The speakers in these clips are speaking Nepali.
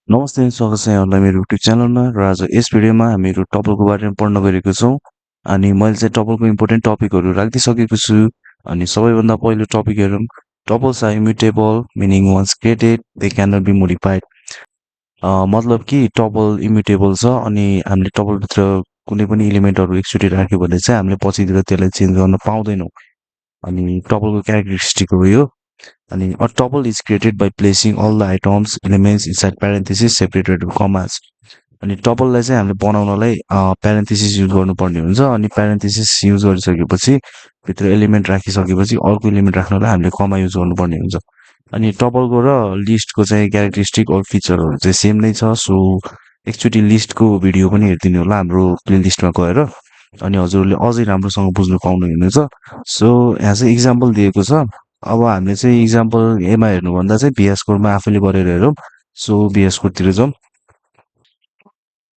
नमस्ते स्वागत छ यहाँहरूलाई मेरो युट्युब च्यानलमा र आज यस भिडियोमा हामीहरू टपलको बारेमा पढ्न गएको छौँ अनि मैले चाहिँ टपलको इम्पोर्टेन्ट टपिकहरू राखिदिइसकेको छु अनि सबैभन्दा पहिलो टपिक हेरौँ tuples are immutable meaning once created they can not be modified मतलब कि टपल इम्युटेबल छ अनि हामीले टपलभित्र कुनै पनि इलिमेन्टहरू एकचोटि राख्यो भने चाहिँ हामीले पछितिर त्यसलाई चेन्ज गर्न पाउँदैनौँ अनि टपलको क्यारेक्टरिस्टिक हो यो अनि a tuple is created by placing all the items elements inside parentheses separated with commas अनि टपललाई चाहिँ हामीले बनाउनलाई प्यारेन्थेसिस युज गर्नुपर्ने हुन्छ अनि प्यारेन्थेसिस युज गरिसकेपछि भित्र एलिमेन्ट राखिसकेपछि अर्को एलिमेन्ट राख्नलाई हामीले कमा युज गर्नुपर्ने हुन्छ अनि टपलको र लिस्टको चाहिँ क्यारेक्टरिस्टिक अर फिचरहरू चाहिँ सेम नै छ सो एकचोटि लिस्टको भिडियो पनि हेरिदिनु होला हाम्रो प्लेलिस्टमा गएर अनि हजुरहरूले अझै राम्रोसँग बुझ्नु पाउनुहुनेछ सो यहाँ चाहिँ इक्जाम्पल दिएको छ अब हामीले चाहिँ इक्जाम्पल एमा हेर्नुभन्दा चाहिँ भिएस कोडमा आफैले गरेर हेरौँ सो भिएस कोडतिर जाउँ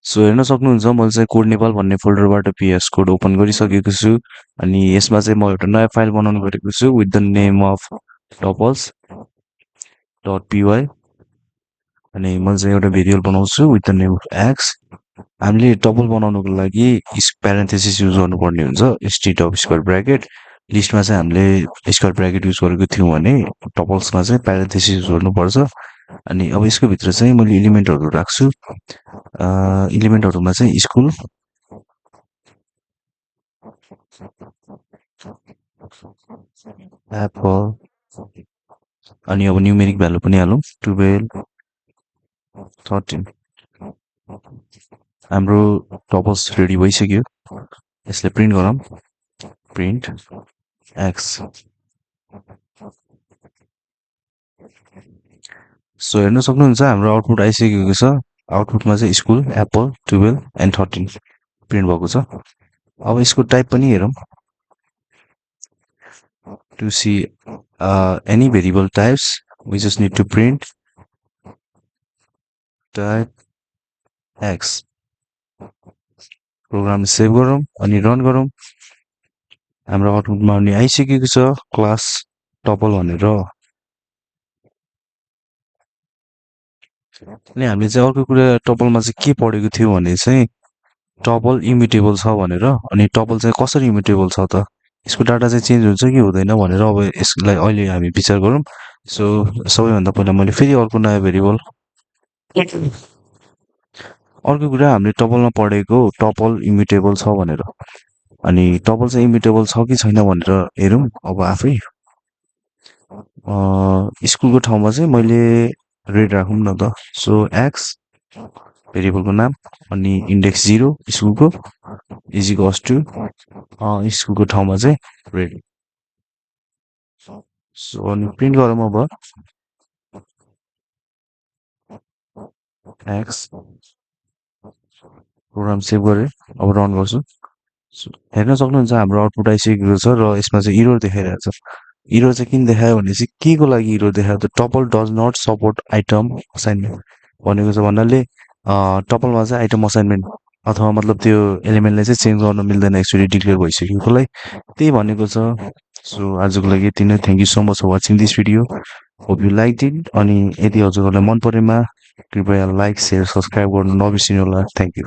सो हेर्न सक्नुहुन्छ मैले चाहिँ कोड नेपाल भन्ने फोल्डरबाट भिएस कोड ओपन गरिसकेको छु अनि यसमा चाहिँ म एउटा नयाँ फाइल बनाउनु गरेको छु with the name of tuples dot py अनि मैले चाहिँ एउटा भेरिएबल बनाउँछु with the name of X हामीले टपल बनाउनुको लागि प्यारेन्थेसिस युज गर्नुपर्ने हुन्छ स्ट्रिट अफ स्क्वायर ब्राकेट लिस्टमा चाहिँ हामीले स्क्वायर ब्राकेट युज गरेको थियौँ भने टपल्समा चाहिँ प्यारेन्थेसिस युज गर्नुपर्छ अनि अब यसको भित्र चाहिँ मैले इलिमेन्टहरू राख्छु इलिमेन्टहरूमा चाहिँ स्कुल एप्पल अनि अब न्युमेरिक भ्यालु पनि हालौँ 12 13 हाम्रो टपल्स रेडी भइसक्यो यसलाई प्रिन्ट गरौँ प्रिन्ट एक्स सो हेर्न सक्नुहुन्छ हाम्रो आउटपुट आइसकेको छ आउटपुटमा चाहिँ स्कुल एप्पल 12 एन्ड 13 प्रिन्ट भएको छ अब यसको टाइप पनि हेरौँ to see any variable types we just need to print type x program save गरौँ अनि रन गरौँ हाम्रो आउटपुटमा आउने आइसकेको छ क्लास टपल भनेर अनि हामीले चाहिँ अर्को कुरा टपलमा चाहिँ के पढेको थियौँ भने चाहिँ टपल इम्युटेबल छ भनेर अनि टपल चाहिँ कसरी इम्युटेबल छ त यसको डाटा चाहिँ चेन्ज हुन्छ कि हुँदैन भनेर अब यसलाई अहिले हामी विचार गरौँ सो सबैभन्दा पहिला मैले फेरि अर्को नयाँ भेरिएबल अर्को कुरा हामीले टपलमा पढेको टपल इम्युटेबल छ भनेर अनि टपल चाहिँ इम्युटेबल छ कि छैन भनेर हेरौँ अब आफै स्कुलको ठाउँमा चाहिँ मैले रेड राखौँ न त सो एक्स भेरिएबलको नाम अनि इन्डेक्स 0 स्कुलको इजिकल्स टु स्कुलको ठाउँमा चाहिँ रेड सो अनि प्रिन्ट गरौँ अब एक्स प्रोग्राम सेभ गरेँ अब रन गर्छु हेर्न सक्नुहुन्छ हाम्रो आउटपुट आइसकेको छ र यसमा चाहिँ इरर देखाइरहेको छ इरर चाहिँ किन देखायो भने चाहिँ के को लागि इरर देखायो त tuple does not support item assignment भनेको छ भन्नाले टपलमा चाहिँ आइटम असाइनमेन्ट अथवा मतलब त्यो एलिमेन्टलाई चाहिँ चेन्ज गर्न मिल्दैन एक्चुअली डिक्लेयर भइसकेकोलाई त्यही भनेको छ सो आजको लागि यति नै thank you so much for watching this video hope you like it अनि यदि हजुरहरूलाई मन परेमा कृपया लाइक सेयर सब्सक्राइब गर्नु नबिर्सिनु होला थ्याङ्क यू